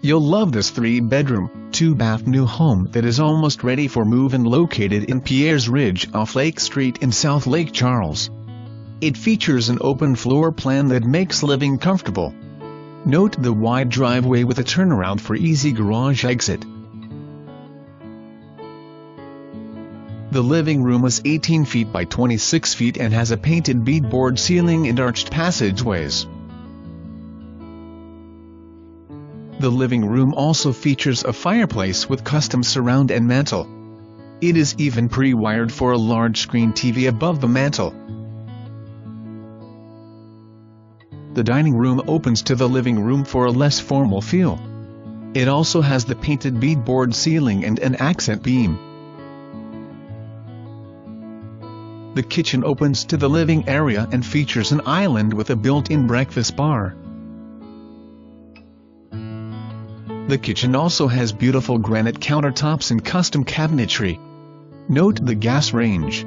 You'll love this 3-bedroom, 2-bath new home that is almost ready for move-in, located in Pierre's Ridge off Lake Street in South Lake Charles. It features an open floor plan that makes living comfortable. Note the wide driveway with a turnaround for easy garage exit. The living room is 18 feet by 26 feet and has a painted beadboard ceiling and arched passageways. The living room also features a fireplace with custom surround and mantel. It is even pre-wired for a large screen TV above the mantel. The dining room opens to the living room for a less formal feel. It also has the painted beadboard ceiling and an accent beam. The kitchen opens to the living area and features an island with a built-in breakfast bar. The kitchen also has beautiful granite countertops and custom cabinetry. Note the gas range.